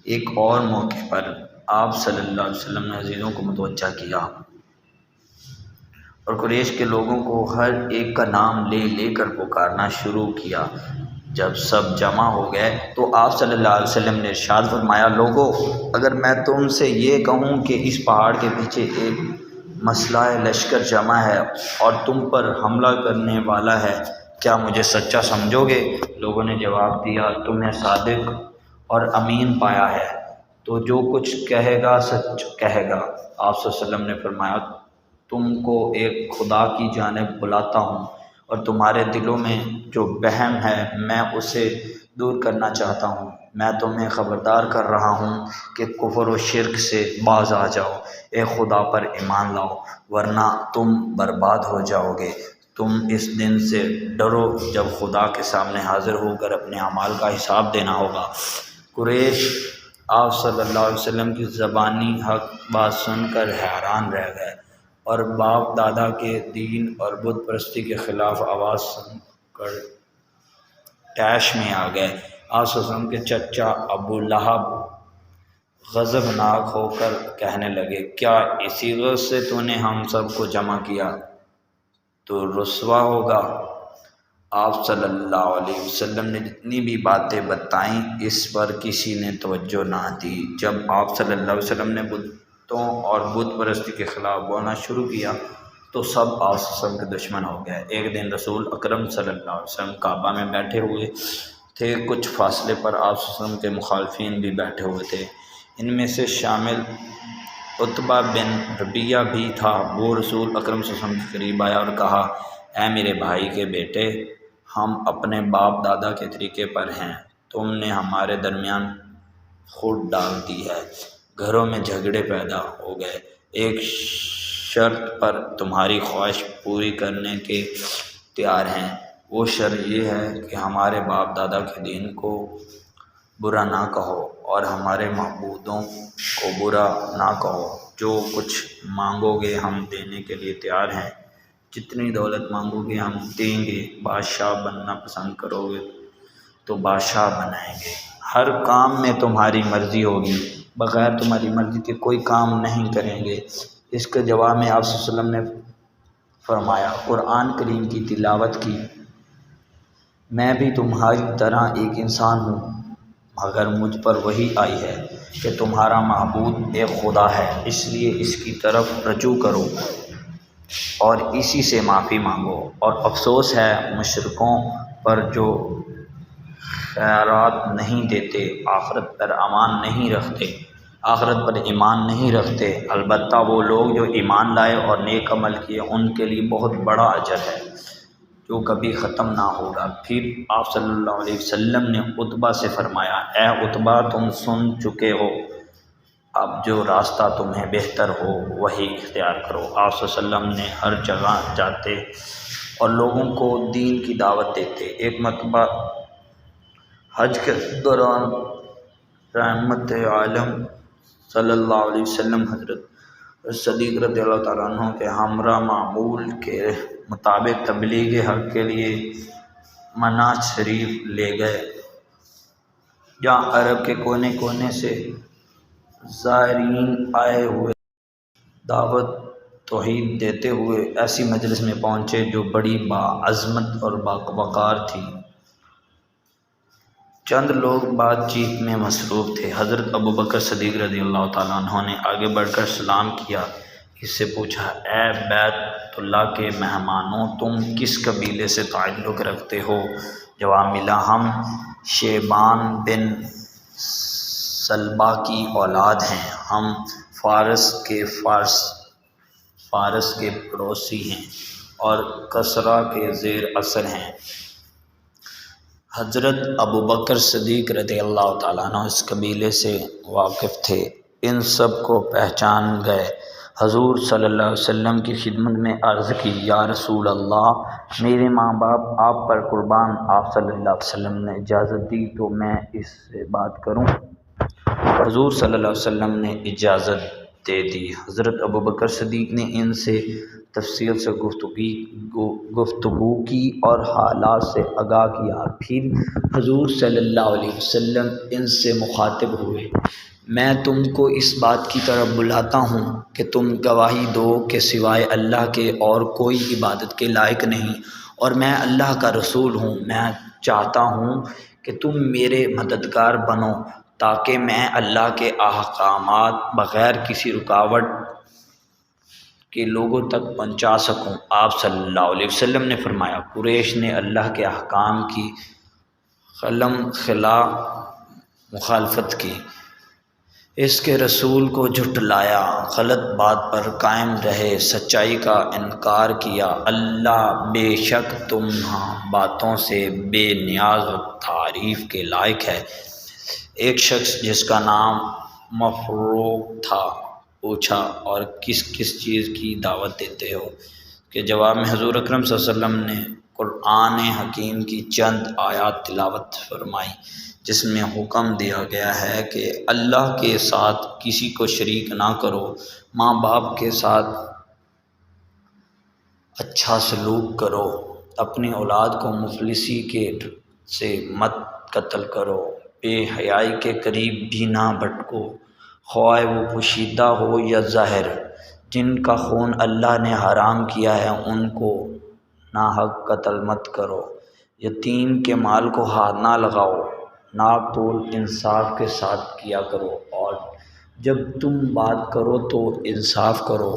ایک اور موقع پر آپ صلی اللہ علیہ وسلم نے عزیزوں کو متوجہ کیا اور قریش کے لوگوں کو ہر ایک کا نام لے لے کر پکارنا شروع کیا۔ جب سب جمع ہو گئے تو آپ صلی اللہ علیہ وسلم نے ارشاد فرمایا، لوگو، اگر میں تم سے یہ کہوں کہ اس پہاڑ کے پیچھے ایک مسلح لشکر جمع ہے اور تم پر حملہ کرنے والا ہے، کیا مجھے سچا سمجھو گے؟ لوگوں نے جواب دیا، تمہیں صادق اور امین پایا ہے، تو جو کچھ کہے گا سچ کہے گا۔ آپ صلی اللہ علیہ وسلم نے فرمایا، تم کو ایک خدا کی جانب بلاتا ہوں اور تمہارے دلوں میں جو وہم ہے میں اسے دور کرنا چاہتا ہوں۔ میں تمہیں خبردار کر رہا ہوں کہ کفر و شرک سے باز آ جاؤ، اے خدا پر ایمان لاؤ، ورنہ تم برباد ہو جاؤ گے۔ تم اس دن سے ڈرو جب خدا کے سامنے حاضر ہو کر اپنے اعمال کا حساب دینا ہوگا۔ قریش آپ صلی اللہ علیہ وسلم کی زبانی حق بات سن کر حیران رہ گئے اور باپ دادا کے دین اور بت پرستی کے خلاف آواز سن کر طیش میں آ گئے۔ آپ صلی اللہ علیہ وسلم کے چچا ابو لہب غضبناک ہو کر کہنے لگے، کیا اسی غرض سے تو نے ہم سب کو جمع کیا؟ تو رسوا ہوگا۔ آپ صلی اللہ علیہ وسلم نے جتنی بھی باتیں بتائیں اس پر کسی نے توجہ نہ دی۔ جب آپ صلی اللہ علیہ وسلم نے بتوں اور بت پرستی کے خلاف بولنا شروع کیا تو سب آپ صلی اللہ علیہ وسلم کے دشمن ہو گئے۔ ایک دن رسول اکرم صلی اللہ علیہ وسلم کعبہ میں بیٹھے ہوئے تھے، کچھ فاصلے پر آپ صلی اللہ علیہ وسلم کے مخالفین بھی بیٹھے ہوئے تھے، ان میں سے شامل عتبہ بن ربیعہ بھی تھا۔ وہ رسول اکرم صلی اللہ علیہ وسلم کے قریب آیا اور کہا، اے میرے بھائی کے بیٹے، ہم اپنے باپ دادا کے طریقے پر ہیں، تم نے ہمارے درمیان خود ڈال دی ہے، گھروں میں جھگڑے پیدا ہو گئے، ایک شرط پر تمہاری خواہش پوری کرنے کے تیار ہیں، وہ شرط یہ ہے کہ ہمارے باپ دادا کے دین کو برا نہ کہو اور ہمارے معبودوں کو برا نہ کہو، جو کچھ مانگو گے ہم دینے کے لیے تیار ہیں، جتنی دولت مانگو گے ہم دیں گے، بادشاہ بننا پسند کرو گے تو بادشاہ بنائیں گے، ہر کام میں تمہاری مرضی ہوگی، بغیر تمہاری مرضی کے کوئی کام نہیں کریں گے۔ اس کے جواب میں آپ صلی اللہ علیہ وسلم نے فرمایا، قرآن کریم کی تلاوت کی، میں بھی تمہاری طرح ایک انسان ہوں، مگر مجھ پر وحی آئی ہے کہ تمہارا معبود ایک خدا ہے، اس لیے اس کی طرف رجوع کرو اور اسی سے معافی مانگو۔ اور افسوس ہے مشرکوں پر جو خیرات نہیں دیتے، آخرت پر ایمان نہیں رکھتے، البتہ وہ لوگ جو ایمان لائے اور نیک عمل کیے ان کے لیے بہت بڑا اجر ہے جو کبھی ختم نہ ہوگا۔ پھر آپ صلی اللہ علیہ وسلم نے عتبہ سے فرمایا، اے عتبہ، تم سن چکے ہو، اب جو راستہ تمہیں بہتر ہو وہی اختیار کرو۔ آپ صلی اللہ علیہ وسلم نے ہر جگہ جاتے اور لوگوں کو دین کی دعوت دیتے۔ ایک مرتبہ حج کے دوران رحمت عالم صلی اللہ علیہ وسلم حضرت صدیق رضی اللہ تعالیٰ عنہ کے ہمراہ معمول کے مطابق تبلیغ حق کے لیے منی شریف لے گئے، جہاں عرب کے کونے کونے سے زائرین آئے ہوئے دعوت توحید دیتے ہوئے ایسی مجلس میں پہنچے جو بڑی باعظمت اور باوقار تھی۔ چند لوگ بات چیت میں مصروف تھے۔ حضرت ابوبکر صدیق رضی اللہ تعالیٰ عنہ نے آگے بڑھ کر سلام کیا، اس سے پوچھا، اے بیت اللہ کے مہمانوں، تم کس قبیلے سے تعلق رکھتے ہو؟ جواب ملا، ہم شیبان بن سلبہ کی اولاد ہیں، ہم فارس کے پڑوسی ہیں اور کسریٰ کے زیر اثر ہیں۔ حضرت ابوبکر صدیق رضی اللہ تعالیٰ عنہ اس قبیلے سے واقف تھے، ان سب کو پہچان گئے۔ حضور صلی اللہ علیہ وسلم کی خدمت میں عرض کی، یا رسول اللہ، میرے ماں باپ آپ پر قربان۔ آپ صلی اللہ علیہ وسلم نے اجازت دی تو میں اس سے بات کروں؟ حضور صلی اللہ علیہ وسلم نے اجازت دے دی۔ حضرت ابوبکر صدیق نے ان سے تفصیل سے گفتگو کی اور حالات سے آگاہ کیا۔ پھر حضور صلی اللہ علیہ وسلم ان سے مخاطب ہوئے، میں تم کو اس بات کی طرف بلاتا ہوں کہ تم گواہی دو کہ سوائے اللہ کے اور کوئی عبادت کے لائق نہیں، اور میں اللہ کا رسول ہوں۔ میں چاہتا ہوں کہ تم میرے مددگار بنو تاکہ میں اللہ کے احکامات بغیر کسی رکاوٹ کے لوگوں تک پہنچا سکوں۔ آپ صلی اللہ علیہ وسلم نے فرمایا، قریش نے اللہ کے احکام کی خلم خلا مخالفت کی، اس کے رسول کو جھٹلایا، غلط بات پر قائم رہے، سچائی کا انکار کیا۔ اللہ بے شک تمام باتوں سے بے نیاز و تعریف کے لائق ہے۔ ایک شخص جس کا نام مفروق تھا پوچھا، اور کس کس چیز کی دعوت دیتے ہو؟ کہ جواب میں حضور اکرم صلی اللہ علیہ وسلم نے قرآن حکیم کی چند آیات تلاوت فرمائی، جس میں حکم دیا گیا ہے کہ اللہ کے ساتھ کسی کو شریک نہ کرو، ماں باپ کے ساتھ اچھا سلوک کرو، اپنی اولاد کو مفلسی کے سے مت قتل کرو، بے حیائی کے قریب بھی نہ بھٹکو، خواہ وہ پوشیدہ ہو یا ظاہر۔ جن کا خون اللہ نے حرام کیا ہے ان کو ناحق قتل مت کرو، یتیم کے مال کو ہاتھ نہ لگاؤ، ناپ تول انصاف کے ساتھ کیا کرو، اور جب تم بات کرو تو انصاف کرو۔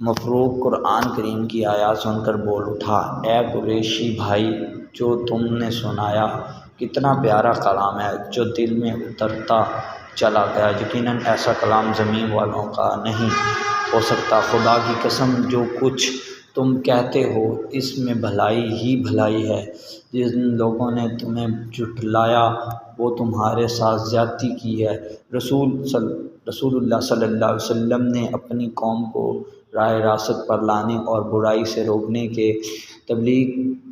مفروق قرآن کریم کی آیات سن کر بول اٹھا، اے قریشی بھائی، جو تم نے سنایا کتنا پیارا کلام ہے جو دل میں اترتا چلا گیا، یقیناً ایسا کلام زمین والوں کا نہیں ہو سکتا۔ خدا کی قسم، جو کچھ تم کہتے ہو اس میں بھلائی ہی بھلائی ہے۔ جن لوگوں نے تمہیں جھٹلایا وہ تمہارے ساتھ زیادتی کی ہے۔ رسول اللہ صلی اللہ علیہ وسلم نے اپنی قوم کو راہ راست پر لانے اور برائی سے روکنے کے تبلیغ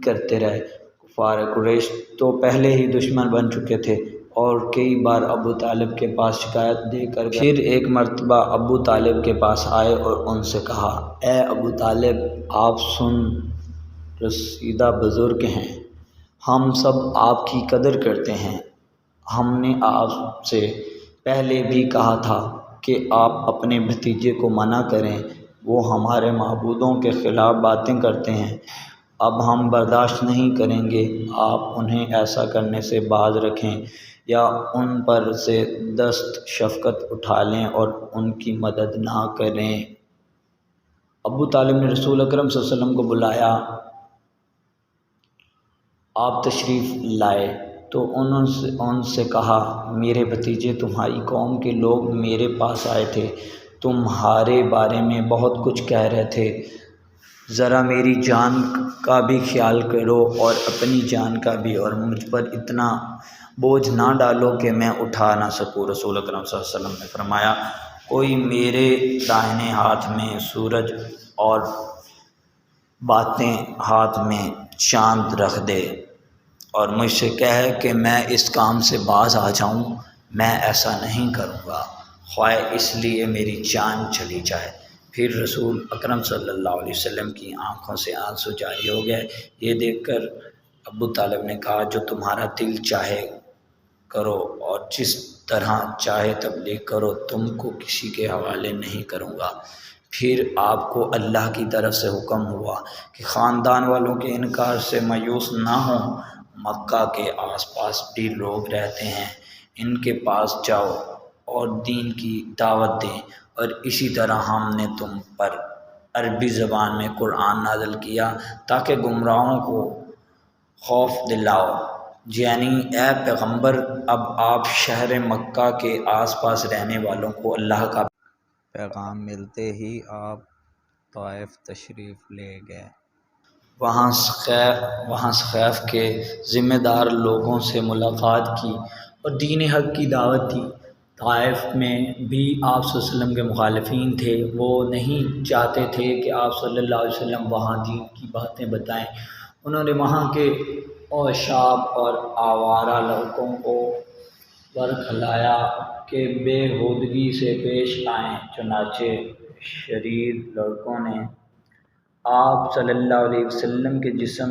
کرتے رہے۔ کفار قریش تو پہلے ہی دشمن بن چکے تھے اور کئی بار ابو طالب کے پاس شکایت دے کر گئے۔ پھر ایک مرتبہ ابو طالب کے پاس آئے اور ان سے کہا، اے ابو طالب، آپ سن رسیدہ بزرگ ہیں، ہم سب آپ کی قدر کرتے ہیں۔ ہم نے آپ سے پہلے بھی کہا تھا کہ آپ اپنے بھتیجے کو منع کریں، وہ ہمارے معبودوں کے خلاف باتیں کرتے ہیں۔ اب ہم برداشت نہیں کریں گے، آپ انہیں ایسا کرنے سے باز رکھیں یا ان پر سے دست شفقت اٹھا لیں اور ان کی مدد نہ کریں۔ ابو طالب نے رسول اکرم صلی اللہ علیہ وسلم کو بلایا، آپ تشریف لائے تو ان سے کہا، میرے بھتیجے، تمہاری قوم کے لوگ میرے پاس آئے تھے، تمہارے بارے میں بہت کچھ کہہ رہے تھے، ذرا میری جان کا بھی خیال کرو اور اپنی جان کا بھی، اور مجھ پر اتنا بوجھ نہ ڈالو کہ میں اٹھا نہ سکوں۔ رسول اکرم صلی اللہ علیہ وسلم نے فرمایا، کوئی میرے دائیں ہاتھ میں سورج اور باتیں ہاتھ میں چاند رکھ دے اور مجھ سے کہے کہ میں اس کام سے باز آ جاؤں، میں ایسا نہیں کروں گا، خواہ اس لیے میری جان چلی جائے۔ پھر رسول اکرم صلی اللہ علیہ وسلم کی آنکھوں سے آنسو جاری ہو گئے۔ یہ دیکھ کر ابو طالب نے کہا، جو تمہارا دل چاہے کرو اور جس طرح چاہے تبلیغ کرو، تم کو کسی کے حوالے نہیں کروں گا۔ پھر آپ کو اللہ کی طرف سے حکم ہوا کہ خاندان والوں کے انکار سے مایوس نہ ہوں، مکہ کے آس پاس بھی لوگ رہتے ہیں، ان کے پاس جاؤ اور دین کی دعوت دیں، اور اسی طرح ہم نے تم پر عربی زبان میں قرآن نازل کیا تاکہ گمراہوں کو خوف دلاؤ۔ یعنی اے پیغمبر، اب آپ شہر مکہ کے آس پاس رہنے والوں کو اللہ کا پیغام ملتے ہی آپ طائف تشریف لے گئے۔ وہاں ثقیف کے ذمہ دار لوگوں سے ملاقات کی اور دین حق کی دعوت دی۔ طائف میں بھی آپ صلی اللہ علیہ وسلم کے مخالفین تھے، وہ نہیں چاہتے تھے کہ آپ صلی اللہ علیہ وسلم وہاں دین کی باتیں بتائیں۔ انہوں نے وہاں کے اوشاب اور آوارہ لڑکوں کو برکھلایا کہ بے ہودگی سے پیش آئیں، چنانچہ شریر لڑکوں نے آپ صلی اللہ علیہ وسلم کے جسم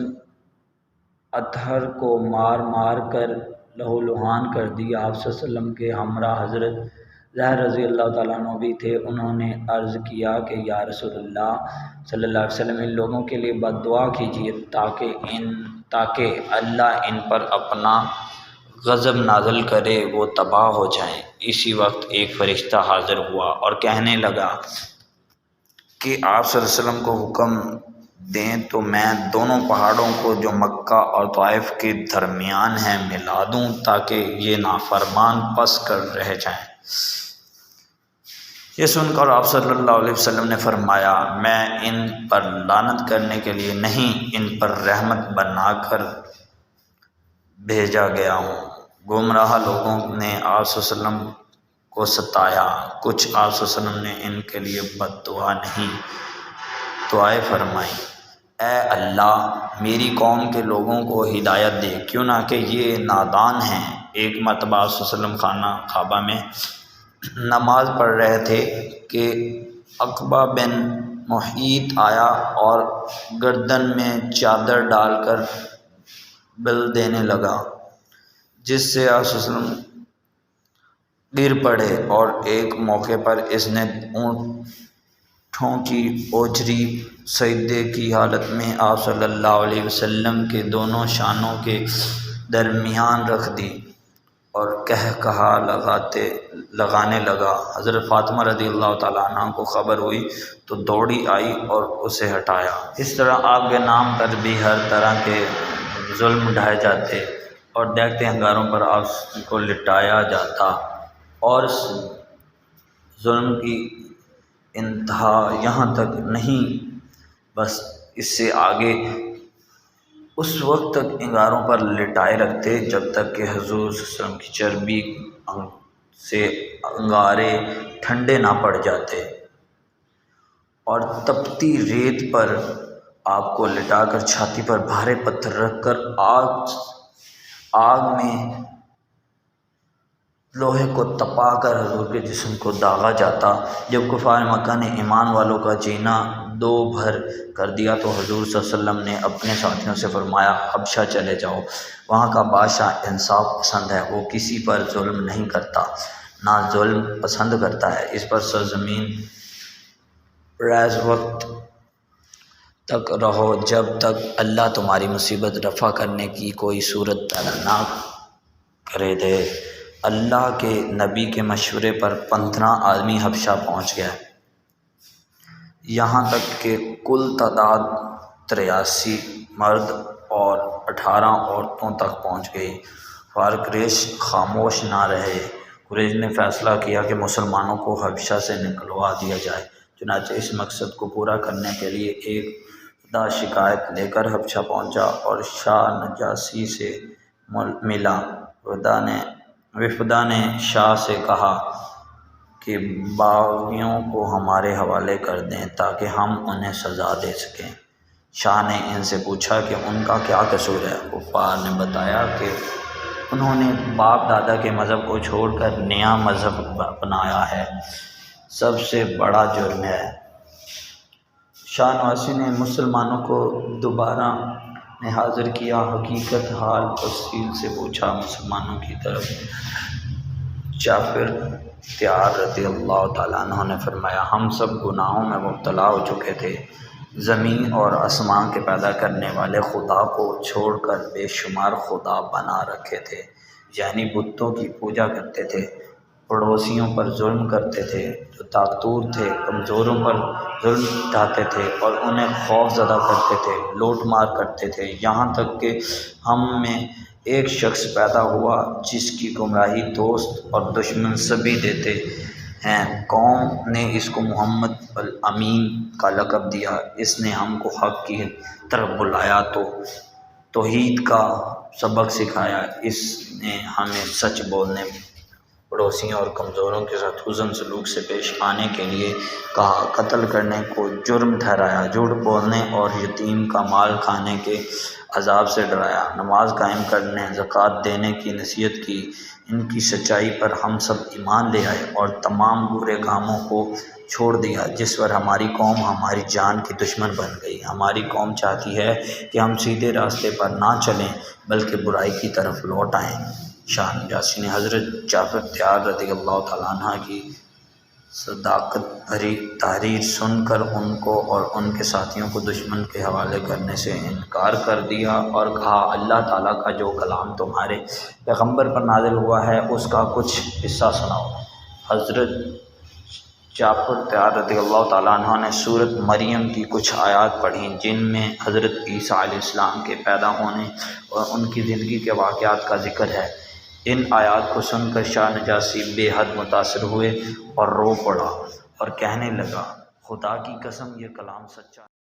اطہر کو مار مار کر لہو لہان کر دیا۔ آپ صلی اللہ علیہ وسلم کے ہمراہ حضرت زہر رضی اللہ تعالیٰ عنہ بھی تھے۔ انہوں نے عرض کیا کہ یا رسول اللہ صلی اللہ علیہ وسلم، ان لوگوں کے لیے بد دعا کیجیے تاکہ اللہ ان پر اپنا غضب نازل کرے، وہ تباہ ہو جائیں۔ اسی وقت ایک فرشتہ حاضر ہوا اور کہنے لگا کہ آپ صلی اللہ علیہ وسلم کو حکم دیں تو میں دونوں پہاڑوں کو جو مکہ اور طائف کے درمیان ہیں ملا دوں تاکہ یہ نافرمان پس کر رہ جائیں۔ یہ سن کر آپ صلی اللہ علیہ وسلم نے فرمایا، میں ان پر لعنت کرنے کے لیے نہیں، ان پر رحمت بنا کر بھیجا گیا ہوں۔ گمراہ لوگوں نے آپ صلی اللہ علیہ وسلم کو ستایا، کچھ آپ صلی اللہ علیہ وسلم نے ان کے لیے بد دعا نہیں دعائیں فرمائیں، اے اللہ میری قوم کے لوگوں کو ہدایت دے، کیوں نہ کہ یہ نادان ہیں۔ ایک مرتبہ آپ صلی اللہ علیہ وسلم خانہ کعبہ میں نماز پڑھ رہے تھے کہ عقبہ بن محیط آیا اور گردن میں چادر ڈال کر بل دینے لگا، جس سے آپ صلی اللہ علیہ وسلم گر پڑے، اور ایک موقع پر اس نے اونٹوں کی اوجری سجدے کی حالت میں آپ صلی اللہ علیہ وسلم کے دونوں شانوں کے درمیان رکھ دی اور کہا لگانے لگا۔ حضرت فاطمہ رضی اللہ تعالیٰ عنہ کو خبر ہوئی تو دوڑی آئی اور اسے ہٹایا۔ اس طرح آپ کے نام پر بھی ہر طرح کے ظلم ڈھائے جاتے اور دیکھتے ہنگاروں پر آپ کو لٹایا جاتا، اور اس ظلم کی انتہا یہاں تک نہیں، بس اس سے آگے اس وقت تک انگاروں پر لٹائے رکھتے جب تک کہ حضور صلی اللہ علیہ وسلم کی چربی سے انگارے ٹھنڈے نہ پڑ جاتے، اور تپتی ریت پر آپ کو لٹا کر چھاتی پر بھارے پتھر رکھ کر آگ میں لوہے کو تپا کر حضور کے جسم کو داغا جاتا۔ جب کفار مکہ نے ایمان والوں کا جینا دو بھر کر دیا تو حضور صلی اللہ علیہ وسلم نے اپنے ساتھیوں سے فرمایا، حبشہ چلے جاؤ، وہاں کا بادشاہ انصاف پسند ہے، وہ کسی پر ظلم نہیں کرتا، نہ ظلم پسند کرتا ہے۔ اس پر سرزمین ریز وقت تک رہو جب تک اللہ تمہاری مصیبت رفع کرنے کی کوئی صورت پیدا نہ کرے دے۔ اللہ کے نبی کے مشورے پر 15 آدمی حبشہ پہنچ گئے، یہاں تک کہ کل تعداد 83 مرد اور 18 عورتوں تک پہنچ گئی۔ قریش خاموش نہ رہے۔ قریش نے فیصلہ کیا کہ مسلمانوں کو حبشہ سے نکلوا دیا جائے۔ چنانچہ اس مقصد کو پورا کرنے کے لیے ایک وفد شکایت لے کر حبشہ پہنچا اور شاہ نجاشی سے ملا۔ وفد نے شاہ سے کہا کہ باغیوں کو ہمارے حوالے کر دیں تاکہ ہم انہیں سزا دے سکیں۔ شاہ نے ان سے پوچھا کہ ان کا کیا قصور ہے؟ کفار نے بتایا کہ انہوں نے باپ دادا کے مذہب کو چھوڑ کر نیا مذہب اپنایا ہے، سب سے بڑا جرم ہے۔ شاہ نواسی نے مسلمانوں کو دوبارہ حاضر کیا، حقیقت حال تفصیل سے پوچھا۔ مسلمانوں کی طرف جعفر تیار رضی اللہ تعالیٰ عنہ نے فرمایا، ہم سب گناہوں میں مبتلا ہو چکے تھے، زمین اور آسمان کے پیدا کرنے والے خدا کو چھوڑ کر بے شمار خدا بنا رکھے تھے، یعنی بتوں کی پوجا کرتے تھے، پڑوسیوں پر ظلم کرتے تھے، جو طاقتور تھے کمزوروں پر ظلم ڈھاتے تھے اور انہیں خوف زدہ کرتے تھے، لوٹ مار کرتے تھے، یہاں تک کہ ہم میں ایک شخص پیدا ہوا جس کی گمراہی دوست اور دشمن سبھی دیتے ہیں۔ قوم نے اس کو محمد الامین کا لقب دیا۔ اس نے ہم کو حق کی طرف بلایا تو توحید کا سبق سکھایا، اس نے ہمیں سچ بولنے پڑوسیوں اور کمزوروں کے ساتھ حسن سلوک سے پیش آنے کے لیے کہا، قتل کرنے کو جرم ٹھہرایا، جھوٹ بولنے اور یتیم کا مال کھانے کے عذاب سے ڈرایا، نماز قائم کرنے، زکوٰۃ دینے کی نصیحت کی۔ ان کی سچائی پر ہم سب ایمان لے آئے اور تمام برے کاموں کو چھوڑ دیا جس پر ہماری قوم ہماری جان کی دشمن بن گئی۔ ہماری قوم چاہتی ہے کہ ہم سیدھے راستے پر نہ چلیں بلکہ برائی کی طرف لوٹ آئیں۔ شاہ نجاشی نے حضرت جعفر طیار رضی اللہ تعالیٰ عنہ کی صداقت بھری تحریر سن کر ان کو اور ان کے ساتھیوں کو دشمن کے حوالے کرنے سے انکار کر دیا اور کہا، اللہ تعالیٰ کا جو کلام تمہارے پیغمبر پر نازل ہوا ہے اس کا کچھ حصہ سناؤ۔ حضرت جعفر طیار رضی اللہ تعالیٰ عنہ نے سورۃ مریم کی کچھ آیات پڑھیں جن میں حضرت عیسیٰ علیہ السلام کے پیدا ہونے اور ان کی زندگی کے واقعات کا ذکر ہے۔ ان آیات کو سن کر شاہ نجاشی بے حد متاثر ہوئے اور رو پڑا اور کہنے لگا، خدا کی قسم یہ کلام سچا ہے۔